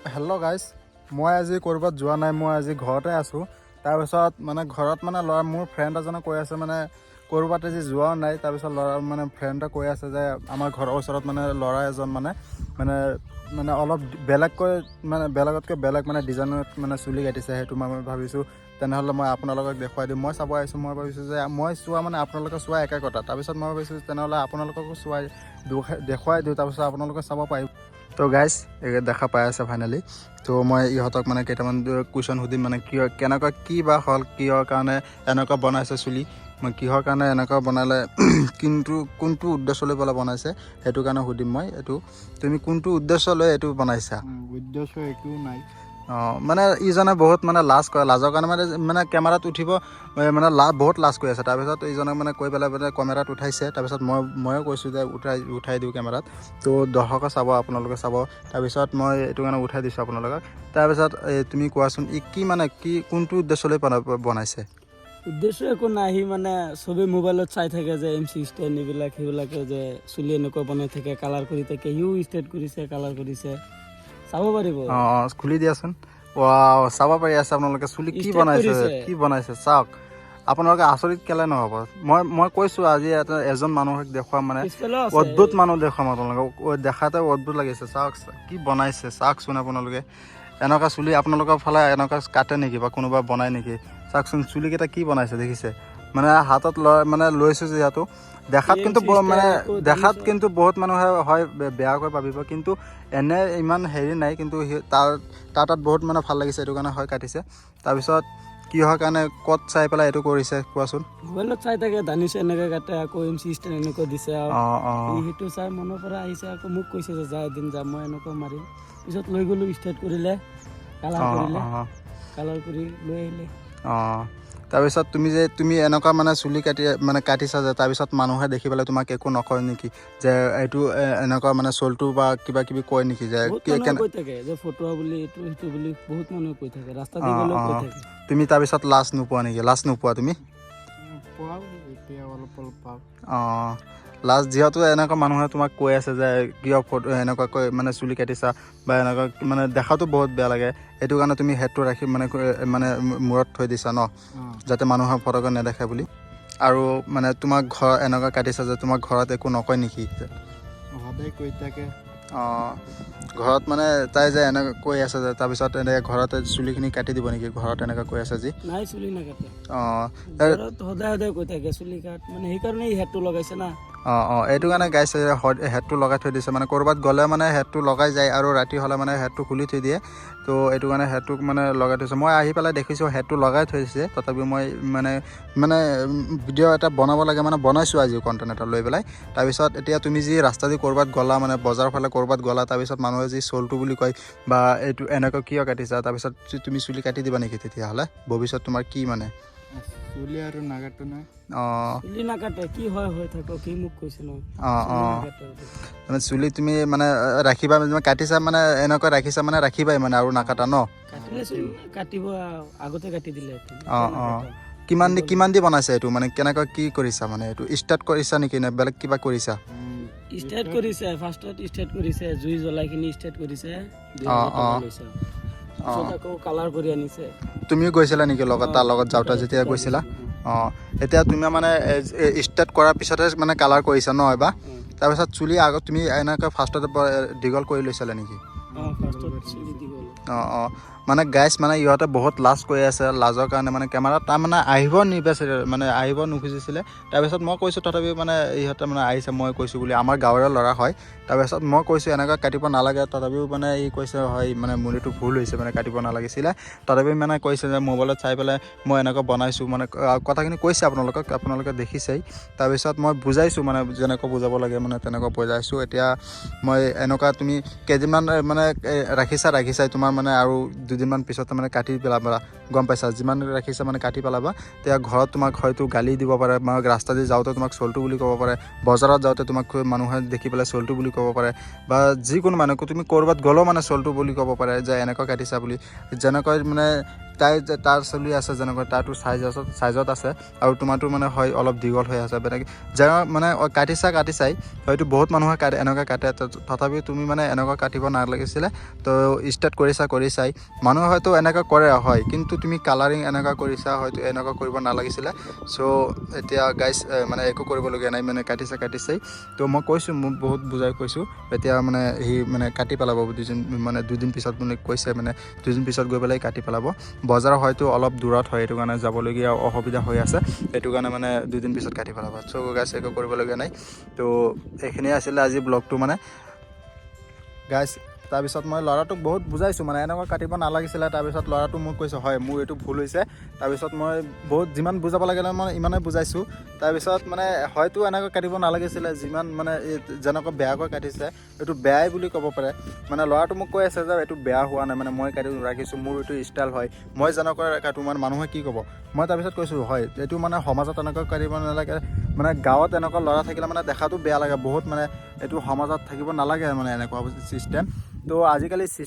Hello' guys, মই আজি ক'ৰবাত যোৱা নাই, মই আজি ঘৰতে আছোঁ। তাৰপিছত মানে ঘৰত মানে ল'ৰা মোৰ ফ্ৰেণ্ড এজনে কৈ আছে মানে ক'ৰবাত আজি যোৱাও নাই। তাৰপিছত ল'ৰা মানে ফ্ৰেণ্ডে কৈ আছে যে আমাৰ ঘৰৰ ওচৰত মানে ল'ৰা এজন মানে অলপ বেলেগকৈ মানে বেলেগতকৈ বেলেগ মানে ডিজাইনত মানে চুলি কাটিছে। সেইটো মই ভাবিছোঁ তেনেহ'লে মই আপোনালোকক দেখুৱাই দিম। মই চাব আহিছোঁ, মই ভাবিছোঁ যে মই চোৱা মানে আপোনালোকে চোৱা একে কথা। তাৰপিছত মই ভাবিছোঁ তেনেহ'লে আপোনালোককো দেখুৱাই দিওঁ, তাৰপিছত আপোনালোকে চাব পাৰিব। তো গাইজ দেখা পাই আছে ফাইনেলি। তো মই ইহঁতক মানে কেইটামান কুৱেশ্যন সুধিম, মানে কেনেকুৱা কি বা হ'ল, কিহৰ কাৰণে এনেকুৱা বনাইছে চুলি, মই কিহৰ কাৰণে এনেকুৱা বনালে, কোনটো উদ্দেশ্য লৈ পেলাই বনাইছে সেইটো কাৰণে সুধিম মই। এইটো তুমি কোনটো উদ্দেশ্য লৈ এইটো বনাইছা? উদ্দেশ্য একো নাই। মানে ইজনে বহুত মানে লাজ কৰে, লাজৰ কাৰণে মানে কেমেৰাত উঠিব মানে বহুত লাজ কৰি আছে। তাৰপিছত ইজনক মানে কৈ পেলাই কেমেৰাত উঠাইছে। তাৰপিছত ময়ো কৈছোঁ যে উঠাই দিওঁ কেমেৰাত। তো দৰ্শকে চাব, আপোনালোকে চাব। তাৰপিছত মই এইটো কাৰণে উঠাই দিছোঁ আপোনালোকক। তাৰপিছত তুমি কোৱাচোন কোনটো উদ্দেশ্য লৈ বনাইছে? উদ্দেশ্য একো নাই, সি মানে চবেই মোবাইলত চাই থাকে যে MC ষ্টেণ্ড সেইবিলাকে যে চুলি এনেকুৱা বনাই থাকে, কালাৰ কৰি থাকে। সিও ষ্টেট কৰিছে, কালাৰ কৰিছে, চাব পাৰিব। খুলি দিয়াচোন। ৱাও, চাব পাৰি আছে আপোনালোকে চুলি কি বনাইছে চাওক। আপোনালোকে আচৰিত কেলে নহ'ব? মই কৈছোঁ আজি এজন মানুহক দেখুৱাম, মানে অদ্ভুত মানুহ দেখুৱাম আপোনালোকক। দেখাতে অদ্ভুত লাগিছে। চাওক কি বনাইছে, চাওকচোন আপোনালোকে। এনেকুৱা চুলি আপোনালোকৰ ফালে এনেকুৱা কাটে নেকি বা কোনোবা বনাই নেকি? চাওকচোন চুলিকেইটা কি বনাইছে দেখিছে? মানে হাতত লৈছোঁ যিহেতু দেখাত কিন্তু বহুত মানুহে হয় বেয়াকৈ ভাবিব, কিন্তু এনে ইমান হেৰি নাই। কিন্তু তাৰ তাত বহুত মানে ভাল লাগিছে, এইটো কাৰণে হয় কাটিছে। তাৰপিছত কিহৰ কাৰণে ক'ত চাই পেলাই এইটো কৰিছে কোৱাচোন? মোবাইলত চাই থাকে, জানিছে এনেকৈ কাটে, আকৌ MC ষ্টেণ্ড এনেকৈ দিছে আৰু সেইটো চাই মনৰ পৰা আহিছে। আকৌ মোক কৈছে যে যা এদিন যাম, মই এনেকুৱা মাৰিম। পিছত লৈ গ'লোঁ, ষ্টেট কৰিলে, কালাৰ কৰি লৈ আহিলে। তাৰপিছত তুমি এনেকুৱা মানে চুলি কাটিছা যে, তাৰপিছত মানুহে দেখি পেলাই তোমাক একো নকয় নেকি যে এইটো এনেকুৱা মানে চলটো বা কিবা কিবি কয় নেকি যে বহুত মানুহে কৈ থাকে যে ফটোৱা বুলি, এইটো সেইটো বুলি বহুত মানুহে কৈ থাকে, ৰাস্তা দি গ'লেও কৈ থাকে। তুমি তাৰপিছত লাজ নোপোৱা নেকি? লাজ নোপোৱা তুমি? এতিয়া অলপ পাওঁ। লাজ যিহেতু এনেকুৱা মানুহে তোমাক কৈ আছে যে কিয় এনেকুৱাকৈ মানে চুলি কাটিছা বা এনেকুৱা মানে দেখাতো বহুত বেয়া লাগে, সেইটো কাৰণে তুমি হেডটো ৰাখি মানে মূৰত থৈ দিছা ন, যাতে মানুহে ফটকৈ নেদেখে বুলি। আৰু মানে তোমাক এনেকুৱা কাটিছা যে তোমাক ঘৰত একো নকয় নেকি? সদায় কৈ থাকে। ঘৰত মানে তাই যে এনেকৈ কৈ আছে যে তাৰপিছত ঘৰতে চুলিখিনি কাটি দিব নেকি? ঘৰত এনেকৈ কৈ আছে যি নাই, চুলি নাকাটে। ঘৰত সদায় কৈ থাকে চুলি কাট, মানে সেইকাৰণে হেডটো লগাইছে না। এইটো কাৰণে গাইছে হেডটো লগাই থৈ দিছে, মানে ক'ৰবাত গ'লে মানে হেডটো লগাই যায় আৰু ৰাতি হ'লে মানে হেডটো খুলি থৈ দিয়ে। তো এইটো কাৰণে হেডটো মানে লগাই থৈছে। মই আহি পেলাই দেখিছোঁ হেডটো লগাই থৈছে, তথাপিও মই মানে ভিডিঅ' এটা বনাব লাগে, মানে বনাইছোঁ আজি কণ্টেণ্ট এটা লৈ পেলাই। তাৰপিছত এতিয়া তুমি যি ৰাস্তা দি ক'ৰবাত গ'লা, মানে বজাৰৰ ফালে ক'ৰবাত গ'লা, তাৰপিছত মানুহে যি চলটো বুলি কয় বা এইটো এনেকৈ কিয় কাটিছা, তাৰপিছত তুমি চুলি কাটি দিবা নেকি? তেতিয়াহ'লে ভৱিষ্যত তোমাৰ কি মানে? চুলি আৰু নাকাটো না। চুলি নাকাটে, কি হয় হৈ থাকক, কি মোক কৈছে ন। মানে চুলি তুমি মানে ৰাখিবা, কাটিছা মানে এনেকৈ ৰাখিছা মানে ৰাখিবাই মানে আৰু নাকাটা ন? কাটিব, আগতে কাটি দিলে। কিমান দি বনাইছে এইটো? মানে কেনেকৈ কি কৰিছা? মানে এইটো ষ্টাৰ্ট কৰিছা নেকি নে বেলেগ কিবা কৰিছা? ষ্টাৰ্ট কৰিছে, ফাৰ্ষ্টত ষ্টাৰ্ট কৰিছে, জুই জ্বলাই কিনি ষ্টাৰ্ট কৰিছে। আকৌ কালাৰ কৰি আনিছে। তুমিও গৈছিলা নেকি লগত, তাৰ লগত যাওঁতে যেতিয়া গৈছিলা? এতিয়া তুমি মানে ষ্টাৰ্ট কৰাৰ পিছতে মানে কালাৰ কৰিছা ন এবাৰ? তাৰপিছত চুলি আগত তুমি এনেকৈ ফাৰ্ষ্টতে দীঘল কৰি লৈছিলা নেকি? মানে গাইজ মানে ইহঁতে বহুত লাজ কৰি আছে, লাজৰ কাৰণে মানে কেমেৰাত তাৰমানে আহিব নোখুজিছিলে। তাৰপিছত মই কৈছোঁ, তথাপিও মানে ইহঁতে মানে আহিছে, মই কৈছোঁ বুলি, আমাৰ গাঁৱৰে ল'ৰা হয়। তাৰপিছত মই কৈছোঁ এনেকুৱা কাটিব নালাগে, তথাপিও মানে ই কৈছে হয় মানে মোৰ এইটো ভুল হৈছে, মানে কাটিব নালাগিছিলে। তথাপিও মানে কৈছে যে মোবাইলত চাই পেলাই মই এনেকুৱা বনাইছোঁ, মানে কথাখিনি কৈছে আপোনালোকে দেখিছেই। তাৰপিছত মই বুজাইছোঁ, মানে যেনেকৈ বুজাব লাগে মানে তেনেকৈ বুজাইছোঁ। এতিয়া মই এনেকুৱা তুমি কেইদিনমান মানে ৰাখিছাই তোমাৰ মানে আৰু দুদিনমান পিছত মানে কাটি পেলাবা গম পাইছা যিমান ৰাখিছা মানে কাটি পেলাবা তেতিয়া ঘৰত তোমাক হয়তো গালি দিব পাৰে বা ৰাস্তা দি যাওঁতে তোমাক চলটো বুলি ক'ব পাৰে বজাৰত যাওঁতে তোমাক মানুহে দেখি পেলাই চলটো বুলি ক'ব পাৰে বা যিকোনো মানুহক তুমি ক'ৰবাত গ'লেও মানে চলটো বুলি ক'ব পাৰে যে এনেকুৱা কাটিছা বুলি যেনেকৈ মানে তাৰ চলি আছে যেনেকৈ তাৰটো চাইজত আছে আৰু তোমাৰটো মানে হয় অলপ দীঘল হৈ আছে বেলেগ যে মানে কাটিছাই হয়তো বহুত মানুহে এনেকুৱা কাটে তথাপিও তুমি মানে এনেকুৱা কাটিব নালাগিছিলে তো ষ্টাৰ্ট কৰিছাই মানুহে হয়তো এনেকুৱা কৰে হয় কিন্তু তুমি কালাৰিং এনেকুৱা কৰিছা হয়তো এনেকুৱা কৰিব নালাগিছিলে চ' এতিয়া গাইজ মানে একো কৰিবলগীয়া নাই মানে কাটিছাই তো মই কৈছোঁ মোক বহুত বুজাই কৈছোঁ এতিয়া মানে সি মানে কাটি পেলাব দুদিন পিছত মানে কৈছে মানে 2 দিন পিছত গৈ পেলাই কাটি পেলাব বজাৰ হয়তো অলপ দূৰত হয় এইটো কাৰণে যাবলগীয়া অসুবিধা হৈ আছে এইটো কাৰণে মানে 2 দিন পিছত কাটি পেলাব চ' গাইজ একো কৰিবলগীয়া নাই তো এইখিনিয়ে আছিলে আজি ব্লগটো মানে গাইজ তাৰপিছত মই ল'ৰাটোক বহুত বুজাইছোঁ মানে এনেকুৱা কাটিব নালাগিছিলে তাৰপিছত ল'ৰাটো মোক কৈছে হয় মোৰ এইটো ভুল হৈছে তাৰপিছত মই বহুত যিমান বুজাব লাগিলে মই ইমানেই বুজাইছোঁ তাৰপিছত মানে হয়তো এনেকৈ কাটিব নালাগিছিলে যিমান মানে যেনেকৈ বেয়াকৈ কাটিছে এইটো বেয়াই বুলি ক'ব পাৰে মানে ল'ৰাটো মোক কৈ আছে যে এইটো বেয়া হোৱা নাই মানে মই কাটি ৰাখিছোঁ মোৰ এইটো ষ্টাইল হয় মই যেনেকৈ কাটো মানে মানুহে কি ক'ব মই তাৰপিছত কৈছোঁ হয় এইটো মানে সমাজত এনেকৈ কাটিব নালাগে মানে গাঁৱত এনেকুৱা ল'ৰা থাকিলে মানে দেখাটো বেয়া লাগে বহুত মানে এইটো সমাজত থাকিব নালাগে মানে এনেকুৱা চিষ্টেম তো আজিকালি